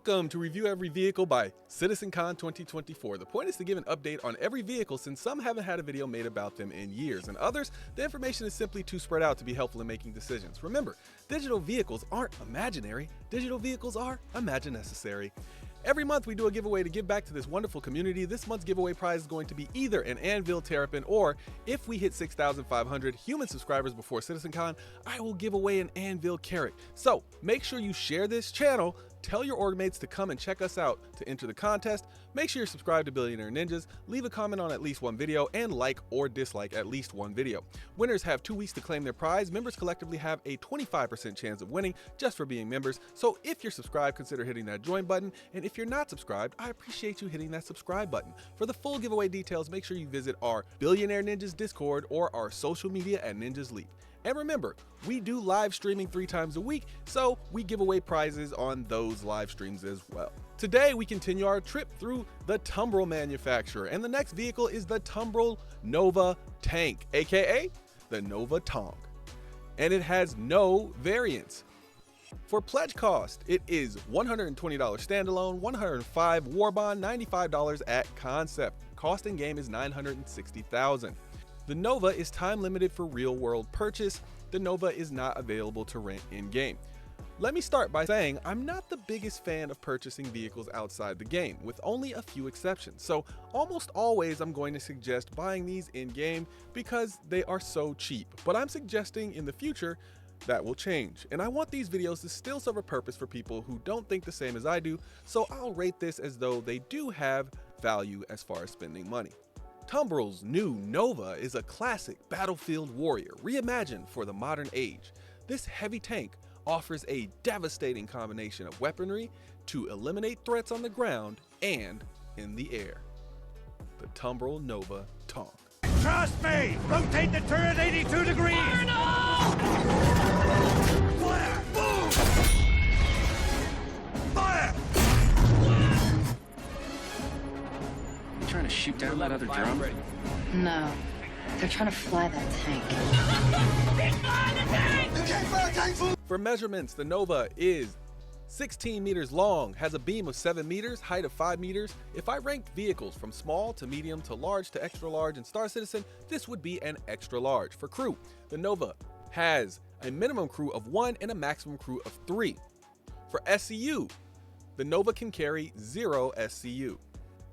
Welcome to Review Every Vehicle by CitizenCon 2024. The point is to give an update on every vehicle since some haven't had a video made about them in years, and others, the information is simply too spread out to be helpful in making decisions. Remember, digital vehicles aren't imaginary, digital vehicles are imagine-necessary. Every month we do a giveaway to give back to this wonderful community. This month's giveaway prize is going to be either an Anvil Terrapin, or if we hit 6,500 human subscribers before CitizenCon, I will give away an Anvil Carrot. So make sure you share this channel, tell your org mates to come and check us out to enter the contest. Make sure you're subscribed to Billionaire Ninjas, leave a comment on at least one video, and like or dislike at least one video. Winners have 2 weeks to claim their prize. Members collectively have a 25% chance of winning just for being members. So if you're subscribed, consider hitting that join button, and if you're not subscribed, I appreciate you hitting that subscribe button. For the full giveaway details, make sure you visit our Billionaire Ninjas Discord or our social media at Ninjas Leap. And remember, we do live streaming 3 times a week, so we give away prizes on those live streams as well. Today, we continue our trip through the Tumbrl manufacturer, and the next vehicle is the Tumbrl Nova tank, aka the Nova Tong. And it has no variants. For pledge cost, it is $120 standalone, $105 war bond, $95 at concept. Cost in game is $960,000. The Nova is time limited for real world purchase. The Nova is not available to rent in game. Let me start by saying I'm not the biggest fan of purchasing vehicles outside the game, with only a few exceptions. So almost always I'm going to suggest buying these in game because they are so cheap. But I'm suggesting in the future that will change. And I want these videos to still serve a purpose for people who don't think the same as I do. So I'll rate this as though they do have value as far as spending money. Tumbrl's new Nova is a classic battlefield warrior reimagined for the modern age. This heavy tank offers a devastating combination of weaponry to eliminate threats on the ground and in the air. The Tumbrl Nova Tong. Trust me! Rotate the turret 82 degrees! Fire! Boom! Fire! Trying to shoot down that other drum? No, they're trying to fly that tank. For measurements, the Nova is 16 meters long, has a beam of 7 meters, height of 5 meters. If I ranked vehicles from small to medium to large to extra large in Star Citizen, this would be an extra large. For crew, the Nova has a minimum crew of 1 and a maximum crew of 3. For SCU, the Nova can carry 0 SCU.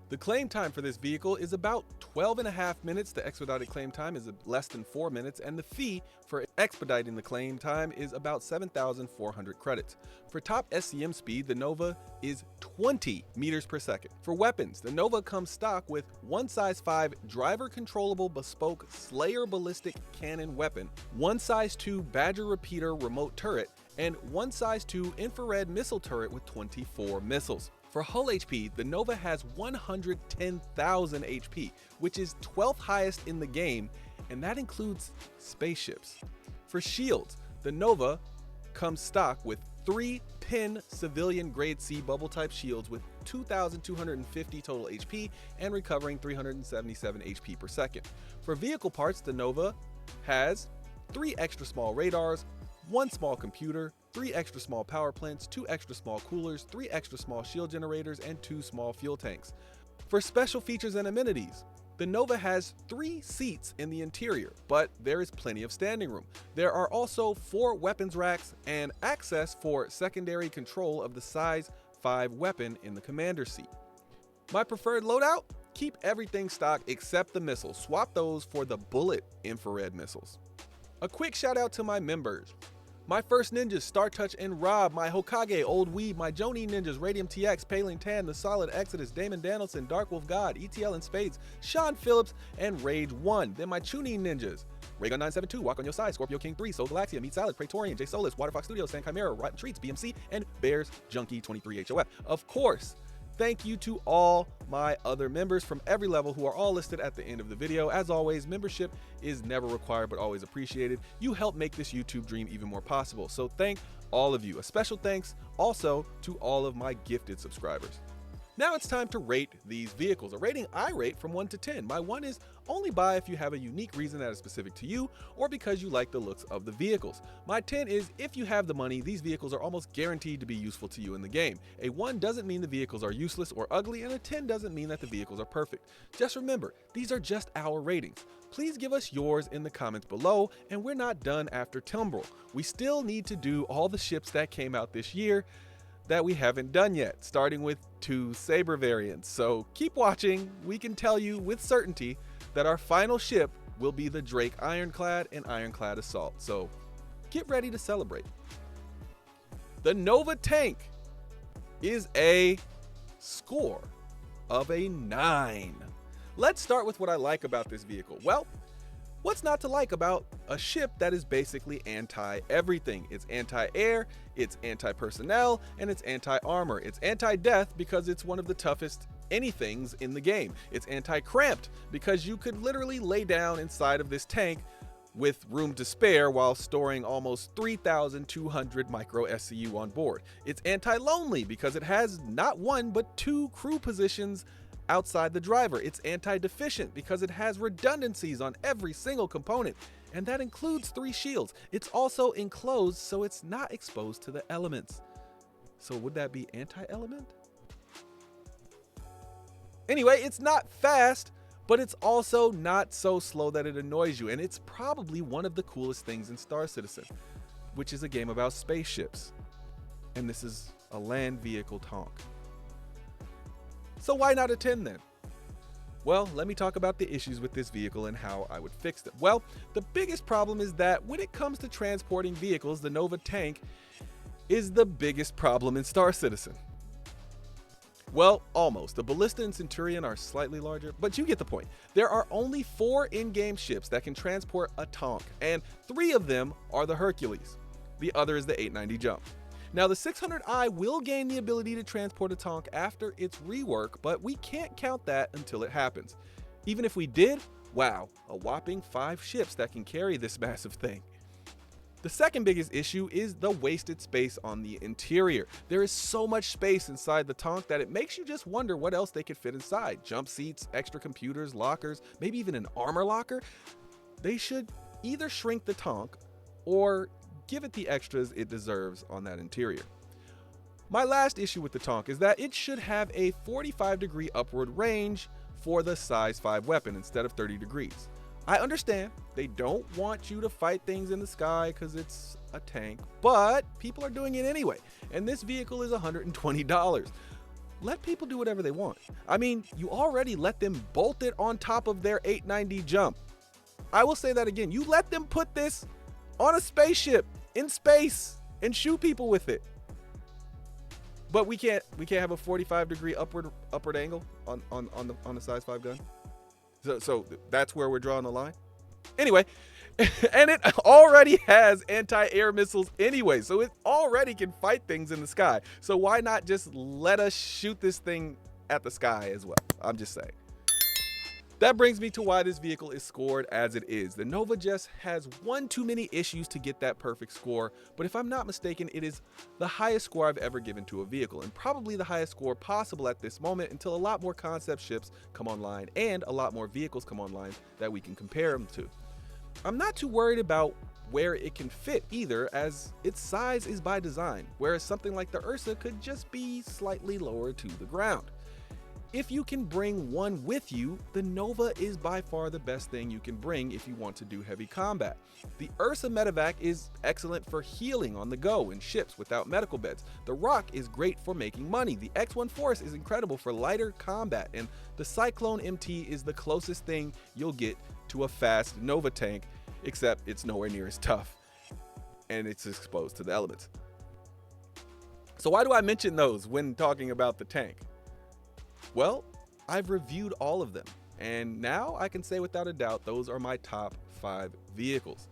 The claim time for this vehicle is about 12.5 minutes. The expedited claim time is less than 4 minutes, and the fee for expediting the claim time is about 7,400 credits. For top SCM speed, the Nova is 20 meters per second. For weapons, the Nova comes stock with one size 5 driver controllable bespoke Slayer ballistic cannon weapon, one size 2 Badger repeater remote turret, and one size 2 infrared missile turret with 24 missiles. For hull HP, the Nova has 110,000 HP, which is 12th highest in the game, and that includes spaceships. For shields, the Nova comes stock with 3 pin civilian grade C bubble type shields with 2,250 total HP and recovering 377 HP per second. For vehicle parts, the Nova has 3 extra small radars, 1 small computer, 3 extra small power plants, 2 extra small coolers, 3 extra small shield generators, and 2 small fuel tanks. For special features and amenities, the Nova has 3 seats in the interior, but there is plenty of standing room. There are also 4 weapons racks and access for secondary control of the size 5 weapon in the commander seat. My preferred loadout? Keep everything stock except the missiles. Swap those for the bullet infrared missiles. A quick shout out to my members. My First Ninjas, Star Touch and Rob, my Hokage, Old Weeb, my Jonin Ninjas, Radium TX, Paling Tan, The Solid Exodus, Damon Danielson, Dark Wolf God, ETL and Spades, Sean Phillips, and Rage 1. Then my Chunin Ninjas, Raygun 972, Walk on Your Side, Scorpio King 3, Soul Galaxia, Meat Salad, Praetorian, J Solis, Waterfox Studios, San Chimera, Rotten Treats, BMC, and Bears Junkie 23 HOF. Of course, thank you to all my other members from every level who are all listed at the end of the video. As always, membership is never required but always appreciated. You help make this YouTube dream even more possible. So thank all of you. A special thanks also to all of my gifted subscribers. Now it's time to rate these vehicles. A rating I rate from 1 to 10. My 1 is only buy if you have a unique reason that is specific to you or because you like the looks of the vehicles. My 10 is if you have the money, these vehicles are almost guaranteed to be useful to you in the game. A 1 doesn't mean the vehicles are useless or ugly, and a 10 doesn't mean that the vehicles are perfect. Just remember, these are just our ratings. Please give us yours in the comments below, and we're not done after Tumbrl. We still need to do all the ships that came out this year that we haven't done yet, starting with 2 Saber variants. So keep watching. We can tell you with certainty that our final ship will be the Drake Ironclad and Ironclad Assault. So get ready to celebrate. The Nova tank is a score of a 9. Let's start with what I like about this vehicle. Well, what's not to like about a ship that is basically anti-everything? It's anti-air, it's anti-personnel, and it's anti-armor. It's anti-death because it's one of the toughest anythings in the game. It's anti-cramped because you could literally lay down inside of this tank with room to spare while storing almost 3,200 micro SCU on board. It's anti-lonely because it has not 1 but 2 crew positions outside the driver. It's anti-deficient because it has redundancies on every single component, and that includes 3 shields. It's also enclosed, so it's not exposed to the elements. So would that be anti-element? Anyway, it's not fast, but it's also not so slow that it annoys you, and it's probably one of the coolest things in Star Citizen, which is a game about spaceships. And this is a land vehicle tank. So why not a 10 then? Well, let me talk about the issues with this vehicle and how I would fix them. Well, the biggest problem is that when it comes to transporting vehicles, the Nova tank is the biggest problem in Star Citizen. Well, almost. The Ballista and Centurion are slightly larger, but you get the point. There are only 4 in-game ships that can transport a tank, and 3 of them are the Hercules. The other is the 890 Jump. Now, the 600i will gain the ability to transport a tank after its rework, but we can't count that until it happens. Even if we did, wow, a whopping 5 ships that can carry this massive thing. The second biggest issue is the wasted space on the interior. There is so much space inside the tank that it makes you just wonder what else they could fit inside. Jump seats, extra computers, lockers, maybe even an armor locker. They should either shrink the tank or give it the extras it deserves on that interior. My last issue with the tank is that it should have a 45-degree upward range for the size 5 weapon instead of 30 degrees. I understand they don't want you to fight things in the sky because it's a tank, but people are doing it anyway, and this vehicle is $120. Let people do whatever they want. I mean, you already let them bolt it on top of their 890 Jump. I will say that again. You let them put this on a spaceship in space and shoot people with it. But we can't have a 45-degree upward angle on the size 5 gun. So that's where we're drawing the line. Anyway, and it already has anti-air missiles anyway, so it already can fight things in the sky. So why not just let us shoot this thing at the sky as well? I'm just saying. That brings me to why this vehicle is scored as it is. The Nova just has one too many issues to get that perfect score, but if I'm not mistaken, it is the highest score I've ever given to a vehicle, and probably the highest score possible at this moment until a lot more concept ships come online and a lot more vehicles come online that we can compare them to. I'm not too worried about where it can fit either, as its size is by design, whereas something like the Ursa could just be slightly lower to the ground. If you can bring one with you, the Nova is by far the best thing you can bring if you want to do heavy combat. The Ursa medevac is excellent for healing on the go in ships without medical beds. The Rock is great for making money. The X1 Force is incredible for lighter combat, and the Cyclone MT is the closest thing you'll get to a fast Nova tank, except it's nowhere near as tough and it's exposed to the elements. So why do I mention those when talking about the tank? Well, I've reviewed all of them, and now I can say without a doubt those are my top 5 vehicles.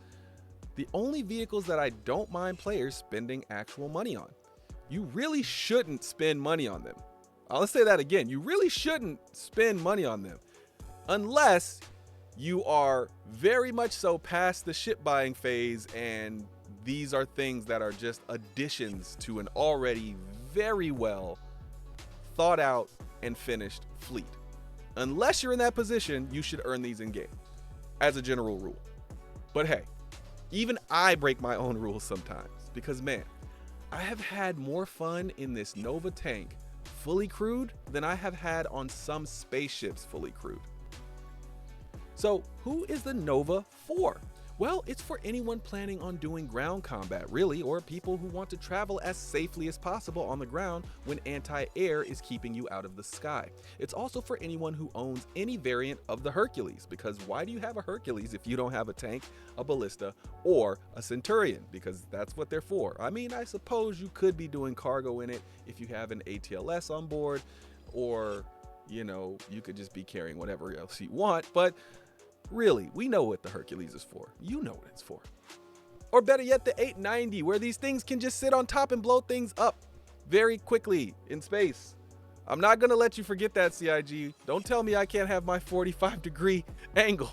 The only vehicles that I don't mind players spending actual money on. You really shouldn't spend money on them. I'll say that again. You really shouldn't spend money on them unless you are very much so past the ship buying phase and these are things that are just additions to an already very well thought out and finished fleet. Unless you're in that position, you should earn these in game, as a general rule. But hey, even I break my own rules sometimes, because man, I have had more fun in this Nova tank fully crewed than I have had on some spaceships fully crewed. So who is the Nova for? Well, it's for anyone planning on doing ground combat, really, or people who want to travel as safely as possible on the ground when anti-air is keeping you out of the sky. It's also for anyone who owns any variant of the Hercules, because why do you have a Hercules if you don't have a tank, a ballista, or a Centurion? Because that's what they're for. I mean, I suppose you could be doing cargo in it if you have an ATLS on board, or, you know, you could just be carrying whatever else you want, but really, we know what the Hercules is for. You know what it's for. Or better yet, the 890, where these things can just sit on top and blow things up very quickly in space. I'm not gonna let you forget that, CIG. Don't tell me I can't have my 45-degree angle,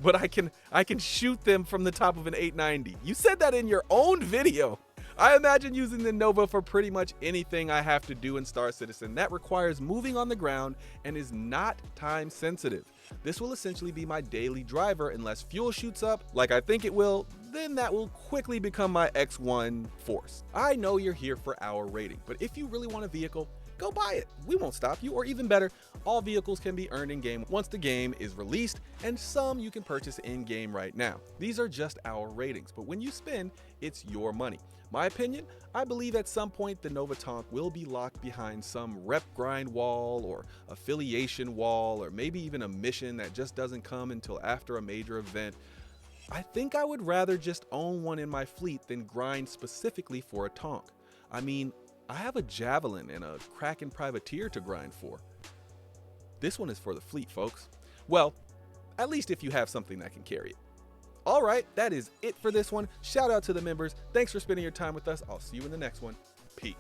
but I can shoot them from the top of an 890. You said that in your own video. I imagine using the Nova for pretty much anything I have to do in Star Citizen that requires moving on the ground and is not time sensitive. This will essentially be my daily driver unless fuel shoots up, like I think it will, then that will quickly become my X1 force. I know you're here for our rating, but if you really want a vehicle, go buy it. We won't stop you, or even better, all vehicles can be earned in-game once the game is released, and some you can purchase in-game right now. These are just our ratings, but when you spend, it's your money. My opinion, I believe at some point the Nova Tonk will be locked behind some rep grind wall or affiliation wall, or maybe even a mission that just doesn't come until after a major event. I think I would rather just own one in my fleet than grind specifically for a Tonk. I mean, I have a Javelin and a Kraken Privateer to grind for. This one is for the fleet, folks. Well, at least if you have something that can carry it. All right, that is it for this one. Shout out to the members. Thanks for spending your time with us. I'll see you in the next one. Peace.